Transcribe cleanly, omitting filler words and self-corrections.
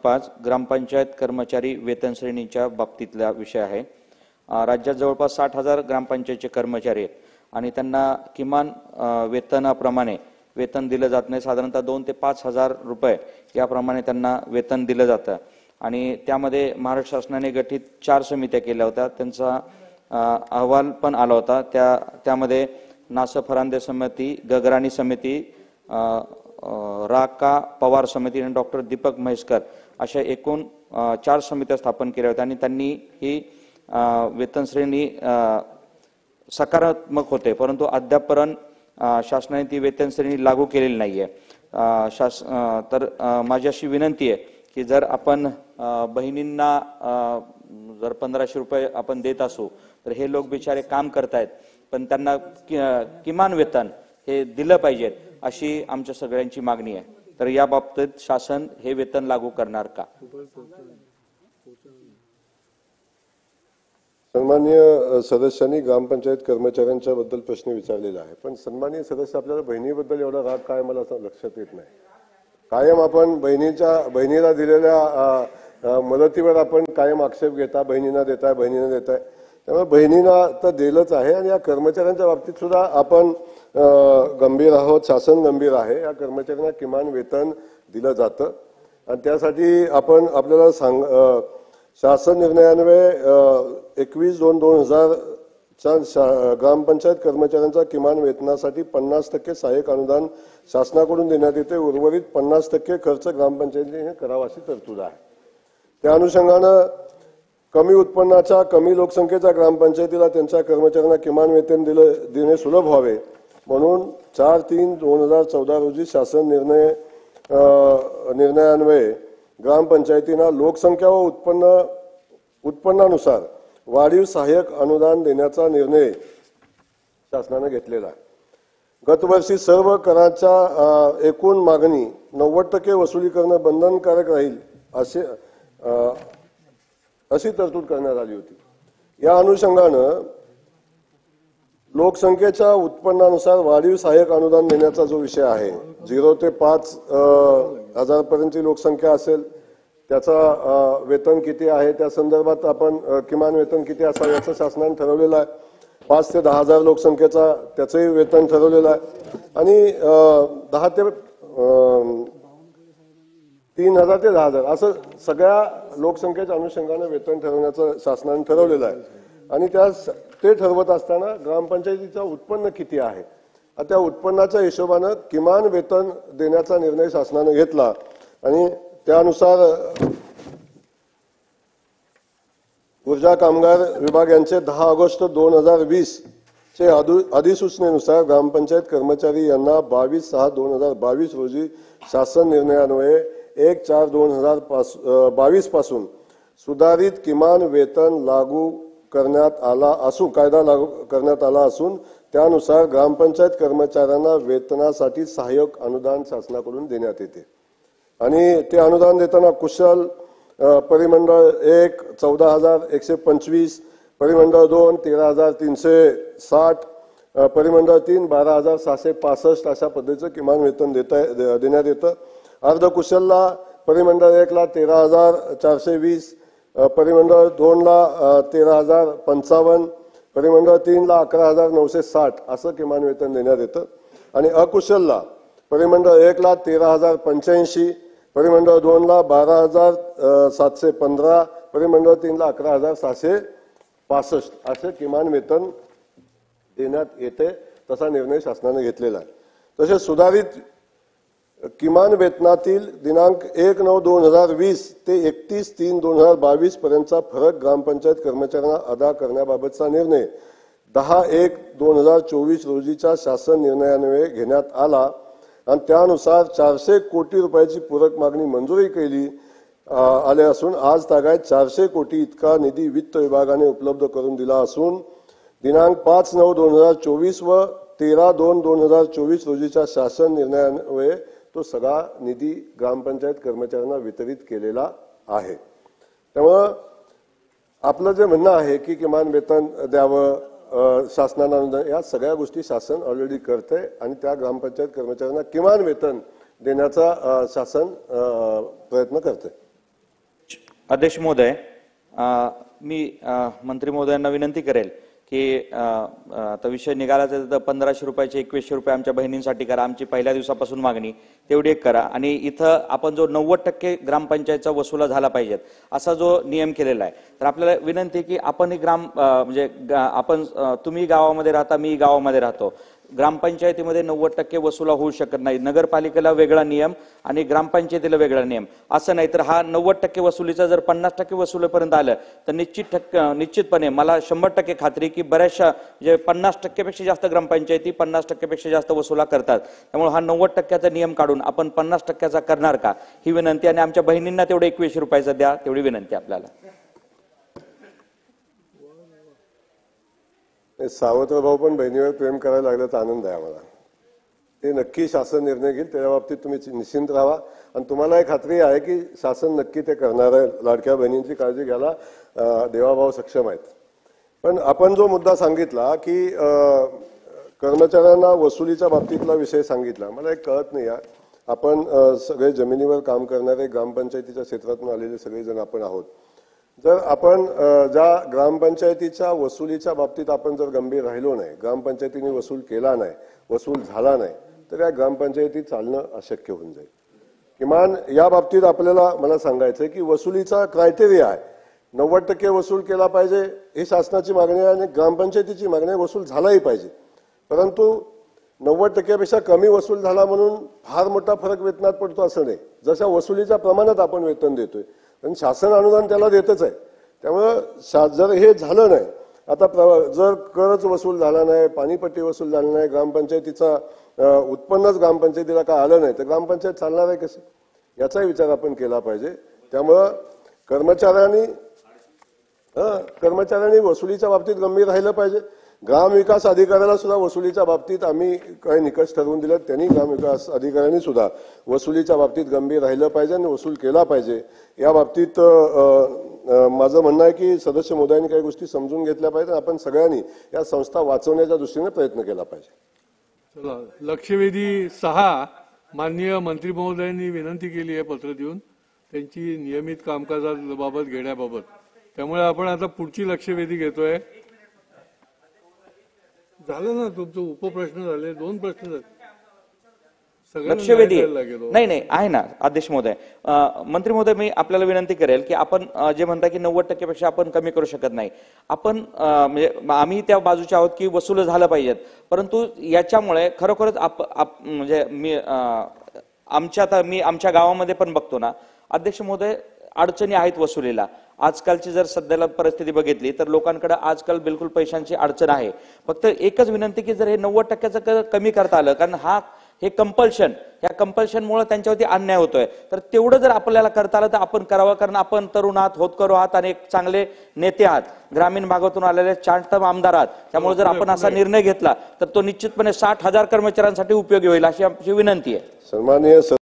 5 ग्रामपंचायत कर्मचारी वेतन श्रेणीच्या बाबतीतला विषय आहे। राज्यात जवळपास 60,000 ग्रामपंचायतचे कर्मचारी आहेत आणि त्यांना किमान वेतनाप्रमाणे वेतन दिलं जात नाही। साधारणतः 2 ते 5,000 रुपये याप्रमाणे त्यांना वेतन दिलं जातं आणि त्यामध्ये महाराष्ट्र शासनाने गठीत 4 समित्या केल्या होत्या। त्यांचा अहवाल पण आला होता। त्यामध्ये नास फरांदे समिती, गगराणी समिती, राका पवार समिती आणि डॉक्टर दीपक म्हैसकर अशा एकूण 4 समित्या स्थापन केल्या होत्या आणि त्यांनी ही वेतन श्रेणी सकारात्मक होते, परंतु अद्यापपर्यंत शासनाने ती वेतन श्रेणी लागू केलेली नाहीये। तर माझी अशी विनंती आहे की जर आपण बहिणींना जर 1500 रुपये आपण देत असू तर हे लोक बिचारे काम करतायत, पण त्यांना किमान वेतन हे दिलं पाहिजे अशी आमच्या सगळ्यांची मागणी आहे। तर या बाबतीत शासन हे वेतन लागू करणार का? सन्माननीय सदस्यांनी ग्रामपंचायत कर्मचाऱ्यांच्या बद्दल प्रश्न विचारलेला आहे, पण सन्माननीय सदस्य आपल्याला बहिणीबद्दल एवढा राग काय मला लक्षात येत नाही। कायम आपण बहिणीला दिलेल्या मदतीवर आपण कायम आक्षेप घेता, बहिणींना देताय। त्यामुळे बहिणींना तर दिलंच आहे आणि या कर्मचाऱ्यांच्या बाबतीत सुद्धा आपण गंभीर आहोत, शासन गंभीर आहे। या कर्मचाऱ्यांना किमान वेतन दिलं जातं आणि त्यासाठी आपण आपल्याला शासन निर्णयान्वये 21/2/2000 ग्रामपंचायत कर्मचाऱ्यांचा किमान वेतनासाठी 50% सहाय्यक अनुदान शासनाकडून देण्यात येते। उर्वरित 50% खर्च ग्रामपंचायतीने करावा अशी तरतूद आहे। त्या अनुषंगानं कमी उत्पन्नाच्या, कमी लोकसंख्येच्या ग्रामपंचायतीला त्यांच्या कर्मचाऱ्यांना किमान वेतन देणे सुलभ व्हावे म्हणून 4/3/2014 रोजी शासन निर्णयान्वये ग्रामपंचायतींना लोकसंख्या व उत्पन्नानुसार वाढीव सहाय्यक अनुदान देण्याचा निर्णय शासनाने घेतलेला आहे। गतवर्षी सर्व कराच्या एकूण मागणी 90% वसुली करणं बंधनकारक राहील अशी तरतूद करण्यात आली होती। या अनुषंगानं लोकसंख्येच्या उत्पन्नानुसार वाढीव सहाय्यक अनुदान देण्याचा जो विषय आहे, 0 ते 5,000 पर्यंतची लोकसंख्या असेल त्याचा वेतन किती आहे त्या संदर्भात आपण किमान वेतन किती असावे याचं शासनाने ठरवलेलं आहे। 5 ते 10,000 लोकसंख्येचा त्याचंही वेतन ठरवलेलं आहे आणि 10 ते 3,000 ते 10,000 असं सगळ्या लोकसंख्येच्या अनुषंगाने वेतन ठरवण्याचं शासनाने ठरवलेलं आहे आणि ते ठरवत असताना ग्रामपंचायतीचं उत्पन्न किती आहे त्या उत्पन्नाच्या हिशोबाने किमान वेतन देण्याचा निर्णय शासनाने घेतला आणि त्यानुसार ऊर्जा कामगार विभाग यांचे 10 ऑगस्ट 2020 चे अधिसूचनेनुसार ग्रामपंचायत कर्मचारी यांना 22/6/2022 रोजी शासन निर्णयान्वये 1/4/2022 पासून सुधारित किमान वेतन लागू करण्यात आला असून त्यानुसार ग्रामपंचायत कर्मचाऱ्यांना वेतनासाठी सहाय्यक अनुदान शासनाकडून देण्यात येते आणि ते अनुदान देताना कुशल परिमंडळ 1 14,125, परिमंडळ 2 13,360, परिमंडळ 3 12,665 अशा पद्धतीचं किमान वेतन देण्यात येतं। अर्धकुशलला परिमंडळ 1 ला 13,420, परिमंडळ 2 ला 13,055, परिमंडळ 3 ला 11,960 असं किमान वेतन देण्यात येतं आणि अकुशलला परिमंडळ 1 ला 13,085, परिमंडळ 2 ला 12,715, परिमंडळ 3 ला 11,665 असे किमान वेतन देण्यात येते। तसा निर्णय शासनाने घेतलेला आहे। तसेच सुधारित किमान वेतनातील दिनांक 1/9/2020 ते 31/3/2022 पर्यंतचा फरक ग्रामपंचायत कर्मचाऱ्यांना अदा करण्याबाबतचा निर्णय 10/1/2024 रोजीच्या शासन निर्णयान्वये घेण्यात आला आणि त्यानुसार 400 कोटी रुपयाची पूरक मागणी मंजुरी केली आले असून आज तागायत 400 कोटी इतका निधी वित्त विभागाने उपलब्ध करून दिला असून दिनांक 5/9/2024 व 13/2/2024 रोजीच्या शासन निर्णयान्वये तो सगळा निधी ग्रामपंचायत कर्मचाऱ्यांना वितरित केलेला आहे। त्यामुळे आपलं जे म्हणणं आहे की किमान वेतन द्यावं शासनानं, या सगळ्या गोष्टी शासन ऑलरेडी करते आणि त्या ग्रामपंचायत कर्मचाऱ्यांना किमान वेतन देण्याचा शासन प्रयत्न करते। अध्यक्ष महोदय, मी मंत्री महोदयांना विनंती करेल की आता विषय निघालाच आहे तर 1500 रुपयाचे 2100 रुपये आमच्या बहिणींसाठी करा, आमची पहिल्या दिवसापासून मागणी तेवढी एक करा। आणि इथं आपण जो 90% ग्रामपंचायतचा वसुला झाला पाहिजे असा जो नियम केलेला आहे, तर आपल्याला विनंती की आपण म्हणजे आपण तुम्ही गावामध्ये राहता, मी गावामध्ये राहतो, ग्रामपंचायतीमध्ये 90% वसुला होऊ शकत नाही। नगरपालिकेला वेगळा नियम आणि ग्रामपंचायतीला वेगळा नियम असं नाही, तर हा 90% वसुलीचा जर 50% वसुलीपर्यंत आलं तर निश्चितपणे मला 100% खात्री की बऱ्याचशा जे 50% पेक्षा जास्त ग्रामपंचायती 50% पेक्षा जास्त वसुला करतात। त्यामुळे हा 90%चा नियम काढून आपण 50%चा करणार का ही विनंती, आणि आमच्या बहिणींना तेवढे 2100 रुपयाचा द्या तेवढी विनंती आपल्याला। सावत्रभाऊ पण बहिणीवर प्रेम करायला लागल्याचा आनंद आहे आम्हाला। ते नक्की शासन निर्णय घेईल, त्या बाबतीत तुम्ही निश्चिंत राहा आणि तुम्हाला एक खात्री आहे की शासन नक्की ते करणार आहे। लाडक्या बहिणींची काळजी घ्यायला देवाभाऊ सक्षम आहेत। पण आपण जो मुद्दा सांगितला की कर्मचाऱ्यांना वसुलीच्या बाबतीतला विषय सांगितला, मला एक कळत नाही आहे, आपण सगळे जमिनीवर काम करणारे ग्रामपंचायतीच्या क्षेत्रातून आलेले सगळेजण आपण आहोत। जर आपण ज्या ग्रामपंचायतीच्या वसुलीच्या बाबतीत आपण जर गंभीर राहिलो नाही, ग्रामपंचायतीने वसूल केला नाही, वसूल झाला नाही, तर या ग्रामपंचायती चालणं अशक्य होऊन जाईल। किमान या बाबतीत आपल्याला मला सांगायचं की वसुलीचा क्रायटेरिया आहे, 90% वसूल केला पाहिजे ही शासनाची मागणी आहे आणि ग्रामपंचायतीची मागणी आहे, वसूल झालाही पाहिजे। परंतु 90% पेक्षा कमी वसूल झाला म्हणून फार मोठा फरक वेतनात पडतो असं नाही। जशा वसुलीच्या प्रमाणात आपण वेतन देतोय आणि शासन अनुदान त्याला देतच आहे, त्यामुळे जर हे झालं नाही, आता जर करच वसूल झाला नाही, पाणीपट्टी वसूल झाली नाही, ग्रामपंचायतीचा उत्पन्नच ग्रामपंचायतीला काय आलं नाही, तर ग्रामपंचायत चालणार आहे कशी याचाही विचार आपण केला पाहिजे। त्यामुळे कर्मचाऱ्यांनी वसुलीच्या बाबतीत गंभीर राहिलं पाहिजे। ग्रामविकास अधिकाऱ्याला सुद्धा वसुलीच्या बाबतीत आम्ही काही निकष ठरवून दिले, त्यांनी ग्रामविकास अधिकाऱ्यांनी सुद्धा वसुलीच्या बाबतीत गंभीर राहिलं पाहिजे आणि वसूल केला पाहिजे। या बाबतीत माझं म्हणणं आहे की सदस्य महोदयांनी काही गोष्टी समजून घेतल्या पाहिजे, आपण सगळ्यांनी या संस्था वाचवण्याच्या दृष्टीने प्रयत्न केला पाहिजे। चला, लक्षवेधी 6 माननीय मंत्री महोदयांनी विनंती केली आहे पत्र देऊन त्यांची नियमित कामकाजाबाबत घेण्याबाबत, त्यामुळे आपण आता पुढची लक्षवेधी घेतोय। झालं ना तुमचं उपप्रश्न झाले, 2 प्रश्न झाले, लक्षवेधी नाही आहे ना अध्यक्ष महोदय। मंत्री महोदय, मी आपल्याला विनंती करेल की आपण जे म्हणता की 90% पेक्षा आपण कमी करू शकत नाही, आपण म्हणजे आम्ही त्या बाजूचे आहोत की वसूल झालं पाहिजेत, परंतु याच्यामुळे खरोखरच म्हणजे मी आमच्या गावामध्ये पण बघतो ना अध्यक्ष महोदय, अडचणी आहेत वसुलीला। आजकालची जर सध्याला परिस्थिती बघितली तर लोकांकडे आजकाल बिलकुल पैशांची अडचण आहे। फक्त एकच विनंती की जर हे 90% कमी करता आलं, कारण हे कंपल्शन, या कंपल्शनमुळे त्यांच्यावरती अन्याय होतोय, तर तेवढं जर आपल्याला करता आलं तर आपण करावं, कारण आपण तरुण आहात, होतकरू आहात आणि एक चांगले नेते आहात, ग्रामीण भागातून आलेले चांटम आमदार आहात। त्यामुळे जर आपण असा निर्णय घेतला तर तो निश्चितपणे 60,000 कर्मचाऱ्यांसाठी उपयोगी होईल अशी आमची विनंती आहे। सन्माननीय